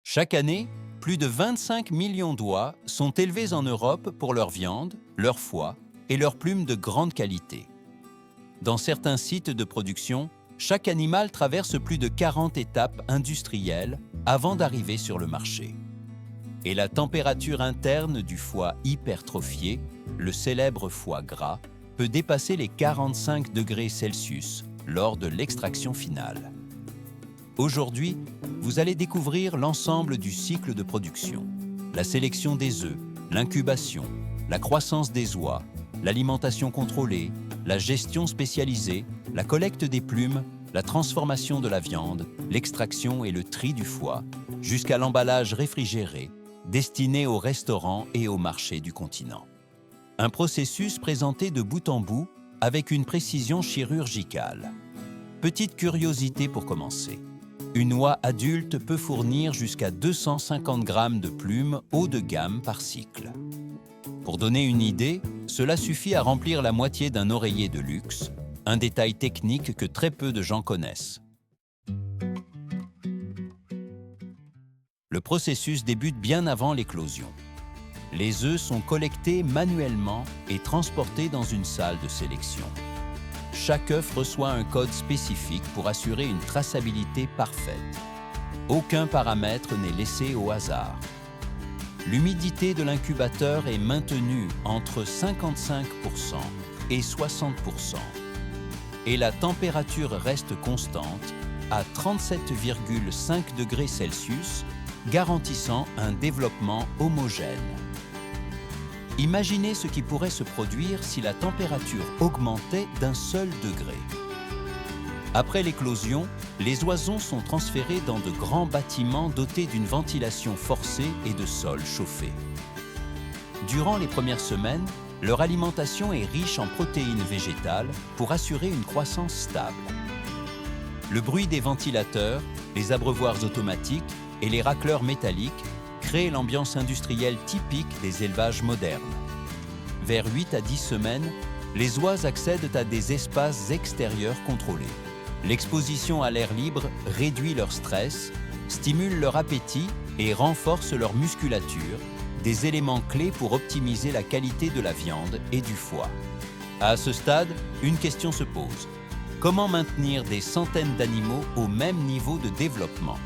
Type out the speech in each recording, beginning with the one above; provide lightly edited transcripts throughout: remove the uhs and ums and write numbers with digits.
Chaque année, plus de 25 millions d'oies sont élevées en Europe pour leur viande, leur foie et leurs plumes de grande qualité. Dans certains sites de production, chaque animal traverse plus de 40 étapes industrielles avant d'arriver sur le marché. Et la température interne du foie hypertrophié, le célèbre foie gras, peut dépasser les 45 degrés Celsius lors de l'extraction finale. Aujourd'hui, vous allez découvrir l'ensemble du cycle de production, la sélection des œufs, l'incubation, la croissance des oies, l'alimentation contrôlée, la gestion spécialisée, la collecte des plumes, la transformation de la viande, l'extraction et le tri du foie, jusqu'à l'emballage réfrigéré, destiné aux restaurants et aux marchés du continent. Un processus présenté de bout en bout avec une précision chirurgicale. Petite curiosité pour commencer. Une oie adulte peut fournir jusqu'à 250 grammes de plumes haut de gamme par cycle. Pour donner une idée, cela suffit à remplir la moitié d'un oreiller de luxe, un détail technique que très peu de gens connaissent. Le processus débute bien avant l'éclosion. Les œufs sont collectés manuellement et transportés dans une salle de sélection. Chaque œuf reçoit un code spécifique pour assurer une traçabilité parfaite. Aucun paramètre n'est laissé au hasard. L'humidité de l'incubateur est maintenue entre 55% et 60%. Et la température reste constante à 37,5 degrés Celsius, garantissant un développement homogène. Imaginez ce qui pourrait se produire si la température augmentait d'un seul degré. Après l'éclosion, les oisons sont transférées dans de grands bâtiments dotés d'une ventilation forcée et de sols chauffés. Durant les premières semaines, leur alimentation est riche en protéines végétales pour assurer une croissance stable. Le bruit des ventilateurs, les abreuvoirs automatiques et les racleurs métalliques créent l'ambiance industrielle typique des élevages modernes. Vers 8 à 10 semaines, les oies accèdent à des espaces extérieurs contrôlés. L'exposition à l'air libre réduit leur stress, stimule leur appétit et renforce leur musculature, des éléments clés pour optimiser la qualité de la viande et du foie. À ce stade, une question se pose. Comment maintenir des centaines d'animaux au même niveau de développement ?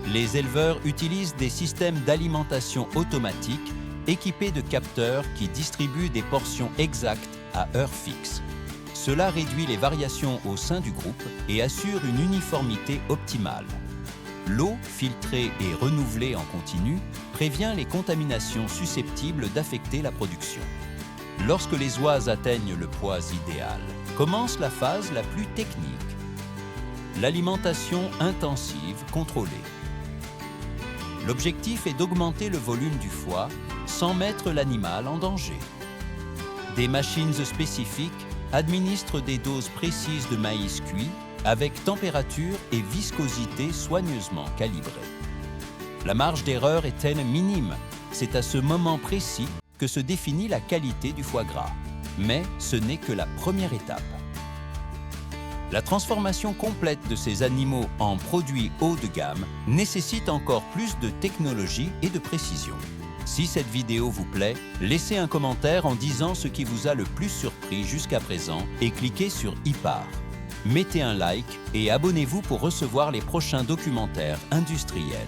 Les éleveurs utilisent des systèmes d'alimentation automatique équipés de capteurs qui distribuent des portions exactes à heure fixe. Cela réduit les variations au sein du groupe et assure une uniformité optimale. L'eau, filtrée et renouvelée en continu, prévient les contaminations susceptibles d'affecter la production. Lorsque les oies atteignent le poids idéal, commence la phase la plus technique. L'alimentation intensive contrôlée. L'objectif est d'augmenter le volume du foie sans mettre l'animal en danger. Des machines spécifiques administrent des doses précises de maïs cuit avec température et viscosité soigneusement calibrées. La marge d'erreur est-elle minime? C'est à ce moment précis que se définit la qualité du foie gras. Mais ce n'est que la première étape. La transformation complète de ces animaux en produits haut de gamme nécessite encore plus de technologie et de précision. Si cette vidéo vous plaît, laissez un commentaire en disant ce qui vous a le plus surpris jusqu'à présent et cliquez sur « Y part ». Mettez un like et abonnez-vous pour recevoir les prochains documentaires industriels.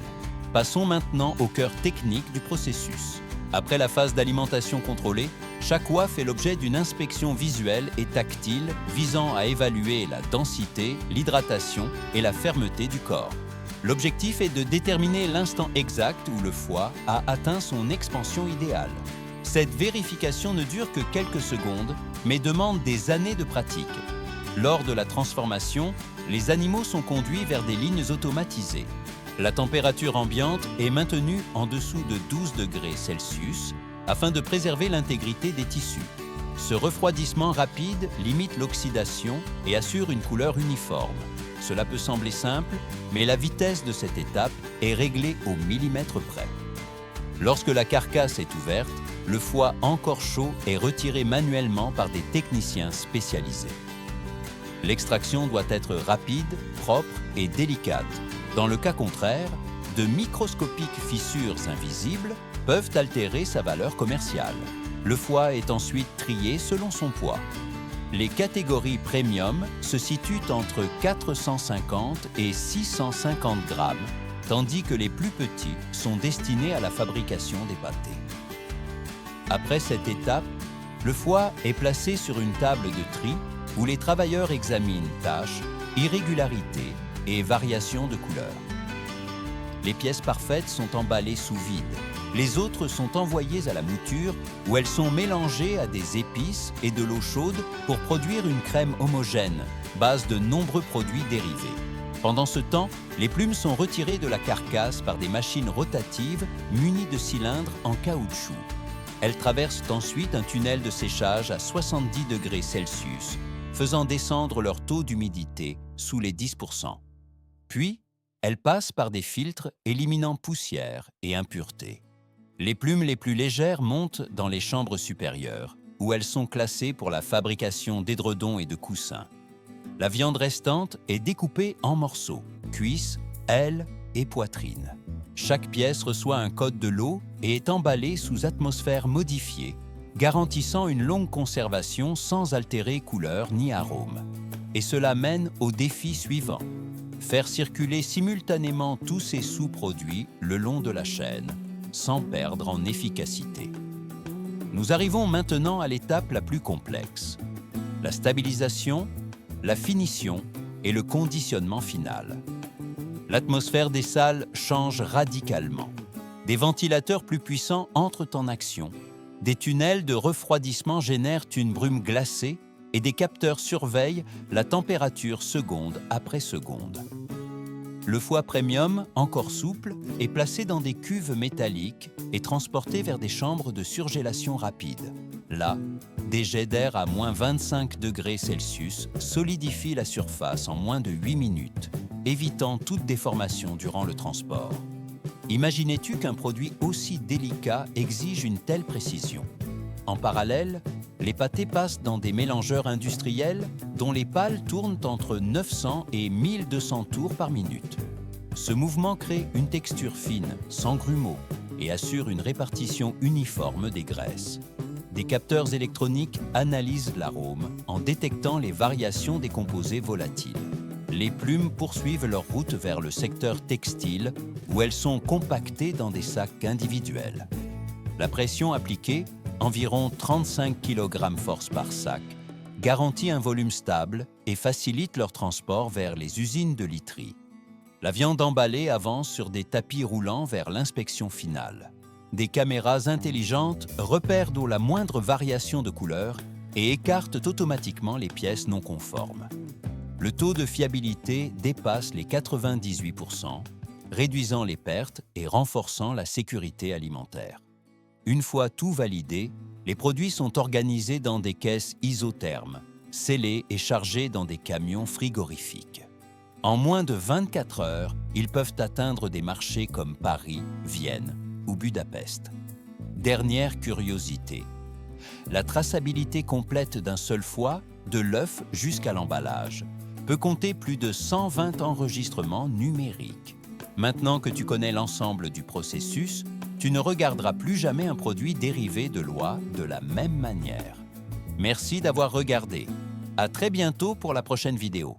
Passons maintenant au cœur technique du processus. Après la phase d'alimentation contrôlée, chaque oie fait l'objet d'une inspection visuelle et tactile visant à évaluer la densité, l'hydratation et la fermeté du corps. L'objectif est de déterminer l'instant exact où le foie a atteint son expansion idéale. Cette vérification ne dure que quelques secondes, mais demande des années de pratique. Lors de la transformation, les animaux sont conduits vers des lignes automatisées. La température ambiante est maintenue en dessous de 12 degrés Celsius afin de préserver l'intégrité des tissus. Ce refroidissement rapide limite l'oxydation et assure une couleur uniforme. Cela peut sembler simple, mais la vitesse de cette étape est réglée au millimètre près. Lorsque la carcasse est ouverte, le foie encore chaud est retiré manuellement par des techniciens spécialisés. L'extraction doit être rapide, propre et délicate. Dans le cas contraire, de microscopiques fissures invisibles peuvent altérer sa valeur commerciale. Le foie est ensuite trié selon son poids. Les catégories premium se situent entre 450 et 650 grammes, tandis que les plus petits sont destinés à la fabrication des pâtés. Après cette étape, le foie est placé sur une table de tri où les travailleurs examinent taches, irrégularités et variations de couleur. Les pièces parfaites sont emballées sous vide. Les autres sont envoyées à la mouture où elles sont mélangées à des épices et de l'eau chaude pour produire une crème homogène, base de nombreux produits dérivés. Pendant ce temps, les plumes sont retirées de la carcasse par des machines rotatives munies de cylindres en caoutchouc. Elles traversent ensuite un tunnel de séchage à 70 degrés Celsius, faisant descendre leur taux d'humidité sous les 10%. Puis, elles passent par des filtres éliminant poussière et impuretés. Les plumes les plus légères montent dans les chambres supérieures, où elles sont classées pour la fabrication d'édredons et de coussins. La viande restante est découpée en morceaux, cuisses, ailes et poitrine. Chaque pièce reçoit un code de l'eau et est emballée sous atmosphère modifiée, garantissant une longue conservation sans altérer couleur ni arôme. Et cela mène au défi suivant: faire circuler simultanément tous ces sous-produits le long de la chaîne, sans perdre en efficacité. Nous arrivons maintenant à l'étape la plus complexe: la stabilisation, la finition et le conditionnement final. L'atmosphère des salles change radicalement. Des ventilateurs plus puissants entrent en action. Des tunnels de refroidissement génèrent une brume glacée et des capteurs surveillent la température seconde après seconde. Le foie premium, encore souple, est placé dans des cuves métalliques et transporté vers des chambres de surgélation rapide. Là, des jets d'air à moins 25 degrés Celsius solidifient la surface en moins de 8 minutes, évitant toute déformation durant le transport. Imaginais-tu qu'un produit aussi délicat exige une telle précision? En parallèle, les pâtés passent dans des mélangeurs industriels dont les pales tournent entre 900 et 1200 tours par minute. Ce mouvement crée une texture fine, sans grumeaux, et assure une répartition uniforme des graisses. Des capteurs électroniques analysent l'arôme en détectant les variations des composés volatiles. Les plumes poursuivent leur route vers le secteur textile où elles sont compactées dans des sacs individuels. La pression appliquée, environ 35 kg force par sac, garantit un volume stable et facilite leur transport vers les usines de literie. La viande emballée avance sur des tapis roulants vers l'inspection finale. Des caméras intelligentes repèrent d'où la moindre variation de couleur et écartent automatiquement les pièces non conformes. Le taux de fiabilité dépasse les 98%, réduisant les pertes et renforçant la sécurité alimentaire. Une fois tout validé, les produits sont organisés dans des caisses isothermes, scellés et chargés dans des camions frigorifiques. En moins de 24 heures, ils peuvent atteindre des marchés comme Paris, Vienne ou Budapest. Dernière curiosité, la traçabilité complète d'un seul foie, de l'œuf jusqu'à l'emballage, peut compter plus de 120 enregistrements numériques. Maintenant que tu connais l'ensemble du processus, tu ne regarderas plus jamais un produit dérivé de l'oie de la même manière. Merci d'avoir regardé. À très bientôt pour la prochaine vidéo.